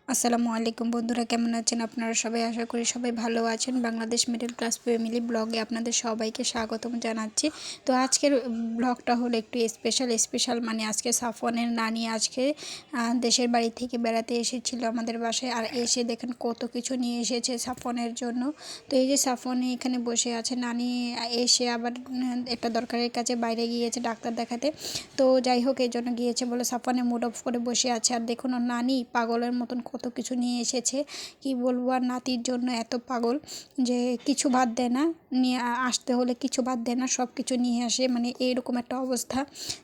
আসসালামু আলাইকুম বন্ধুরা, কেমন আছেন আপনারা সবাই? আশা করি সবাই ভালো আছেন। বাংলাদেশ মিডল ক্লাস ফ্যামিলি ব্লগে আপনাদের সবাইকে স্বাগতম জানাচ্ছি। তো আজকের ব্লগটা হলো একটু স্পেশাল, মানে আজকে সাফওয়ানের নানি আজকে দেশের বাড়ি থেকে বেড়াতে এসেছিল আমাদের বাসায়। আর এসে দেখেন কত কিছু নিয়ে এসেছে সাফওয়ানের জন্য। তো এই যে সাফওয়ানে এখানে বসে আছে, নানি এসে আবার একটা দরকারের কাছে বাইরে গিয়েছে ডাক্তার দেখাতে। তো যাই হোক, এই জন্য গিয়েছে বলে সাফওয়ানে মুড অফ করে বসে আছে। আর দেখুন ওর নানি পাগলের মতন কত কিছু নিয়ে এসেছে, কি বলবো। আর নাতির জন্য এত পাগল যে কিছু বাদ দেয় না, নিয়ে আসতে হলে কিছু বাদ দেয় না, সব কিছু নিয়ে আসে, মানে এইরকম একটা অবস্থা।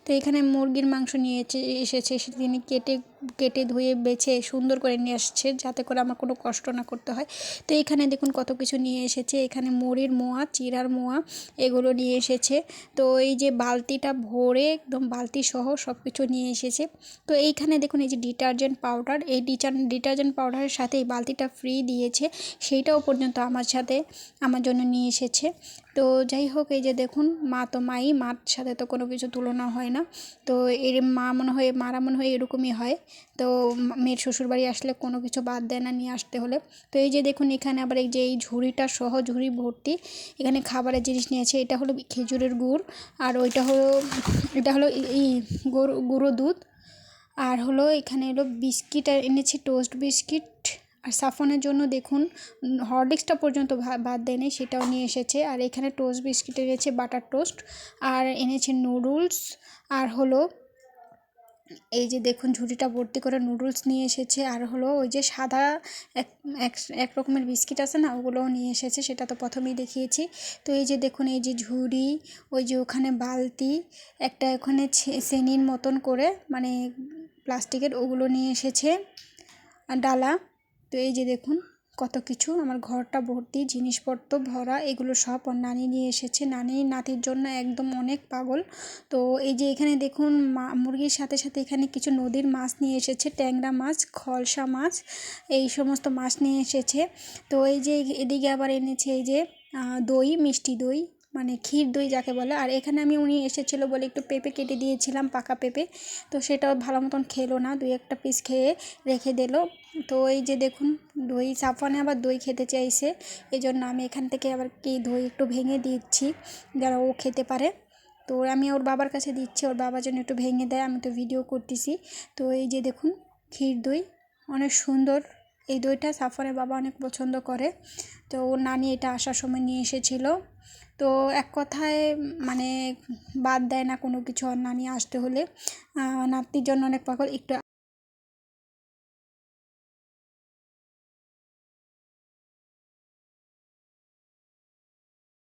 তো এখানে মুরগির মাংস নিয়ে এসেছে, তিনি কেটে কেটে ধুয়ে বেছে সুন্দর করে নিয়ে আসছে, যাতে করে আমার কোনো কষ্ট না করতে হয়। তো এখানে দেখুন কত কিছু নিয়ে এসেছে, এখানে মুড়ির মোয়া, চিড়ার মোয়া, এগুলো নিয়ে এসেছে। তো এই যে বালতিটা ভরে একদম বালতি সহ সব কিছু নিয়ে এসেছে। তো এইখানে দেখুন এই যে ডিটারজেন্ট পাউডার, এই ডিটারজেন্ট পাউডারের সাথে এই বালতিটা ফ্রি দিয়েছে, সেইটাও পর্যন্ত আমার জন্য নিয়ে এসেছে। তো যাই হোক, এই যে দেখুন মা তো মার সাথে তো কোনো কিছু তুলনা হয় না। তো এর মারা মনে হয় এরকমই হয়। তো মেয়ের শ্বশুরবাড়ি আসলে কোনো কিছু বাদ দেয় না নিয়ে আসতে হলে। তো এই যে দেখুন এখানে আবার এই যে এই ঝুড়িটা সহ, ঝুড়ি ভর্তি এখানে খাবারের জিনিস নিয়েছে। এটা হলো খেজুরের গুড়, আর এটা হলো এই গুঁড়ো দুধ। আর হলো এখানে হলো বিস্কিট আর এনেছে, টোস্ট বিস্কিট। আর সাফনের জন্য দেখুন হরলিক্সটা পর্যন্ত বাদ দেয়নি, সেটাও নিয়ে এসেছে। আর এখানে টোস্ট বিস্কিট এনেছে, বাটার টোস্ট। আর এনেছে নুডলস। আর হলো এই যে দেখুন ঝুড়িটা ভর্তি করে নুডলস নিয়ে এসেছে। আর হলো ওই যে সাদা এক এক এক রকমের বিস্কিট আছে না, ওগুলোও নিয়ে এসেছে, সেটা তো প্রথমেই দেখিয়েছি। তো এই যে দেখুন এই যে ঝুড়ি, ওই যে ওখানে বালতি, একটা ওখানে চেনির মতন করে, মানে প্লাস্টিকের, ওগুলো নিয়ে এসেছে, আর ডালা। তো এই যে দেখুন কত কিছু, আমার ঘরটা ভর্তি জিনিসপত্র ভরা, এগুলো সব ওর নানি নিয়ে এসেছে। নানি নাতির জন্য একদম অনেক পাগল। তো এই যে এখানে দেখুন মুরগির সাথে সাথে এখানে কিছু নদীর মাছ নিয়ে এসেছে, ট্যাংরা মাছ, খলসা মাছ, এই সমস্ত মাছ নিয়ে এসেছে। তো এই যে এদিকে আবার এনেছে এই যে দই, মিষ্টি দই, মানে ক্ষীর দই যাকে বলে। আর এখানে উনি এসেছিলো বলে একটু পেঁপে কেটে দিয়েছিলাম, পাকা পেঁপে। তো সেটাও ভালো মতন খেলো না, দুই একটা পিস খেয়ে রেখে দিল। তো এই যে দেখুন দই, সাফওয়ানে আবার দই খেতে চাইছে, এই জন্য আমি এখান থেকে আবার কি দই একটু ভেঙে দিচ্ছি যারা ও খেতে পারে। তো আমি ওর বাবার কাছে দিচ্ছি, ওর বাবা যেন একটু ভেঙে দেয়, আমি তো ভিডিও করতেছি। তো এই যে দেখুন ক্ষীর দই, অনেক সুন্দর এই দইটা, সাফওয়ানের বাবা অনেক পছন্দ করে। তো ওর নানি এটা আসার সময় নিয়ে এসেছিলো। তো এক কথায় মানে বাদ দেয় না কোনো কিছু ওর নানি আসতে হলে। নাতির জন্য অনেক পাগল। একটু